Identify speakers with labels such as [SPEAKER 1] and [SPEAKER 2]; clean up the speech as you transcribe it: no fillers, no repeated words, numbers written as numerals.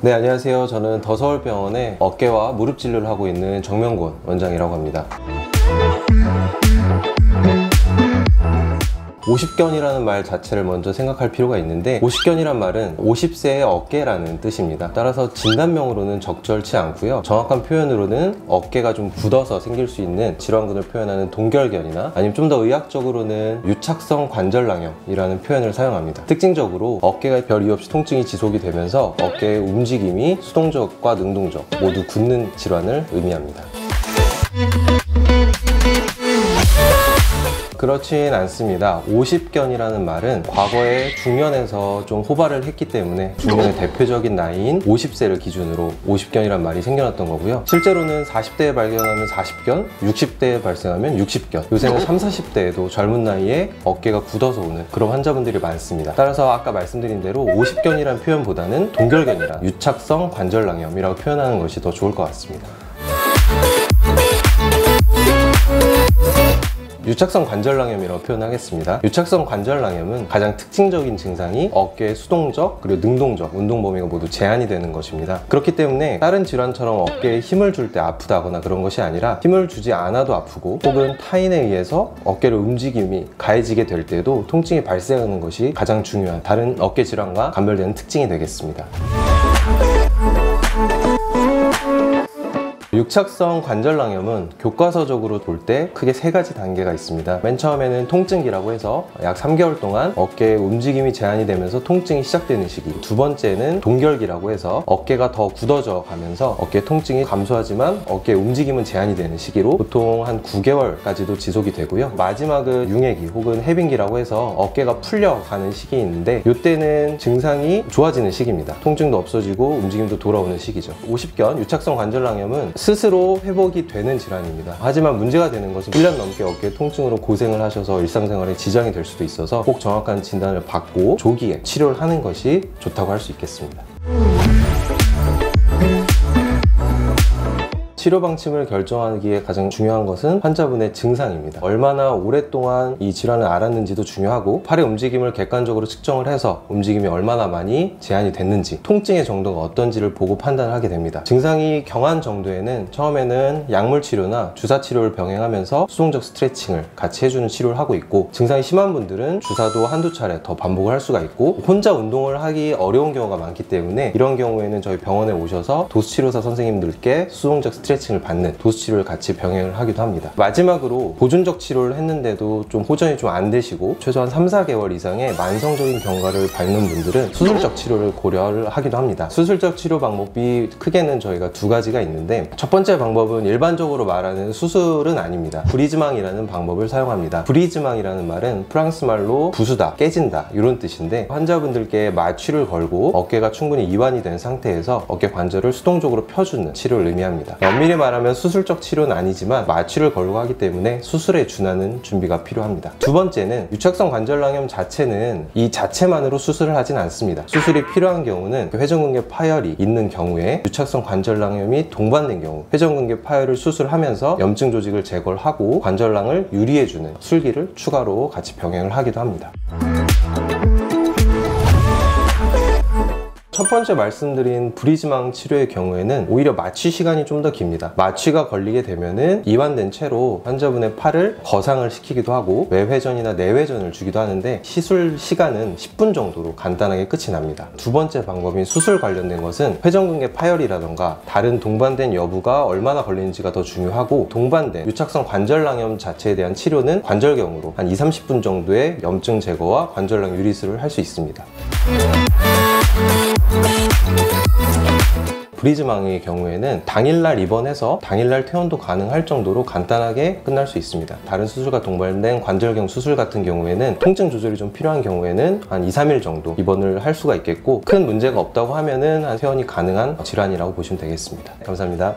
[SPEAKER 1] 네, 안녕하세요. 저는 더서울병원의 어깨와 무릎 진료를 하고 있는 정명곤 원장이라고 합니다. 50견이라는 말 자체를 먼저 생각할 필요가 있는데, 50견이란 말은 50세의 어깨라는 뜻입니다. 따라서 진단명으로는 적절치 않고요. 정확한 표현으로는 어깨가 좀 굳어서 생길 수 있는 질환군을 표현하는 동결견이나 아니면 좀 더 의학적으로는 유착성 관절낭염이라는 표현을 사용합니다. 특징적으로 어깨가 별 이유 없이 통증이 지속이 되면서 어깨의 움직임이 수동적과 능동적 모두 굳는 질환을 의미합니다. 그렇진 않습니다. 50견이라는 말은 과거에 중년에서 좀 호발을 했기 때문에 중년의 대표적인 나이인 50세를 기준으로 50견이란 말이 생겨났던 거고요. 실제로는 40대에 발견하면 40견, 60대에 발생하면 60견, 요새는 30, 40대에도 젊은 나이에 어깨가 굳어서 오는 그런 환자분들이 많습니다. 따라서 아까 말씀드린 대로 50견이란 표현보다는 동결견이란 유착성 관절낭염이라고 표현하는 것이 더 좋을 것 같습니다. 유착성 관절낭염이라고 표현하겠습니다. 유착성 관절낭염은 가장 특징적인 증상이 어깨의 수동적 그리고 능동적 운동 범위가 모두 제한이 되는 것입니다. 그렇기 때문에 다른 질환처럼 어깨에 힘을 줄 때 아프다거나 그런 것이 아니라 힘을 주지 않아도 아프고 혹은 타인에 의해서 어깨를 움직임이 가해지게 될 때도 통증이 발생하는 것이 가장 중요한 다른 어깨 질환과 감별되는 특징이 되겠습니다. 유착성 관절낭염은 교과서적으로 볼 때 크게 3가지 단계가 있습니다. 맨 처음에는 통증기라고 해서 약 3개월 동안 어깨의 움직임이 제한이 되면서 통증이 시작되는 시기, 두 번째는 동결기라고 해서 어깨가 더 굳어져 가면서 어깨 통증이 감소하지만 어깨의 움직임은 제한이 되는 시기로 보통 한 9개월까지도 지속이 되고요. 마지막은 융해기 혹은 해빙기라고 해서 어깨가 풀려가는 시기 있는데 이때는 증상이 좋아지는 시기입니다. 통증도 없어지고 움직임도 돌아오는 시기죠. 50견 유착성 관절낭염은 스스로 회복이 되는 질환입니다. 하지만 문제가 되는 것은 1년 넘게 어깨 통증으로 고생을 하셔서 일상생활에 지장이 될 수도 있어서 꼭 정확한 진단을 받고 조기에 치료를 하는 것이 좋다고 할 수 있겠습니다. 치료 방침을 결정하기에 가장 중요한 것은 환자분의 증상입니다. 얼마나 오랫동안 이 질환을 앓았는지도 중요하고, 팔의 움직임을 객관적으로 측정을 해서 움직임이 얼마나 많이 제한이 됐는지, 통증의 정도가 어떤지를 보고 판단을 하게 됩니다. 증상이 경한 정도에는 처음에는 약물 치료나 주사 치료를 병행하면서 수동적 스트레칭을 같이 해주는 치료를 하고 있고, 증상이 심한 분들은 주사도 한두 차례 더 반복을 할 수가 있고, 혼자 운동을 하기 어려운 경우가 많기 때문에 이런 경우에는 저희 병원에 오셔서 도수치료사 선생님들께 수동적 스트레칭을 받는 도수치료를 같이 병행을 하기도 합니다. 마지막으로 보존적 치료를 했는데도 좀 호전이 좀 안 되시고 최소한 3, 4개월 이상의 만성적인 경과를 밟는 분들은 수술적 치료를 고려를 하기도 합니다. 수술적 치료 방법이 크게는 저희가 2가지가 있는데, 첫 번째 방법은 일반적으로 말하는 수술은 아닙니다. 브리즈망이라는 방법을 사용합니다. 브리즈망이라는 말은 프랑스 말로 부수다, 깨진다 이런 뜻인데, 환자분들께 마취를 걸고 어깨가 충분히 이완이 된 상태에서 어깨 관절을 수동적으로 펴주는 치료를 의미합니다. 엄밀히 말하면 수술적 치료는 아니지만 마취를 걸고 하기 때문에 수술에 준하는 준비가 필요합니다. 두 번째는 유착성 관절낭염 자체는 이 자체만으로 수술을 하진 않습니다. 수술이 필요한 경우는 회전근개 파열이 있는 경우에, 유착성 관절낭염이 동반된 경우 회전근개 파열을 수술하면서 염증 조직을 제거를 하고 관절낭을 유리해주는 술기를 추가로 같이 병행을 하기도 합니다. 첫 번째 말씀드린 브리즈망 치료의 경우에는 오히려 마취 시간이 좀 더 깁니다. 마취가 걸리게 되면은 이완된 채로 환자분의 팔을 거상을 시키기도 하고 외회전이나 내회전을 주기도 하는데, 시술 시간은 10분 정도로 간단하게 끝이 납니다. 두 번째 방법인 수술 관련된 것은 회전근개 파열이라던가 다른 동반된 여부가 얼마나 걸리는지가 더 중요하고, 동반된 유착성 관절낭염 자체에 대한 치료는 관절경으로 한 2, 30분 정도의 염증 제거와 관절낭 유리술을 할 수 있습니다. 브리즈망의 경우에는 당일날 입원해서 당일날 퇴원도 가능할 정도로 간단하게 끝날 수 있습니다. 다른 수술과 동반된 관절경 수술 같은 경우에는 통증 조절이 좀 필요한 경우에는 한 2, 3일 정도 입원을 할 수가 있겠고, 큰 문제가 없다고 하면은 한 퇴원이 가능한 질환이라고 보시면 되겠습니다. 감사합니다.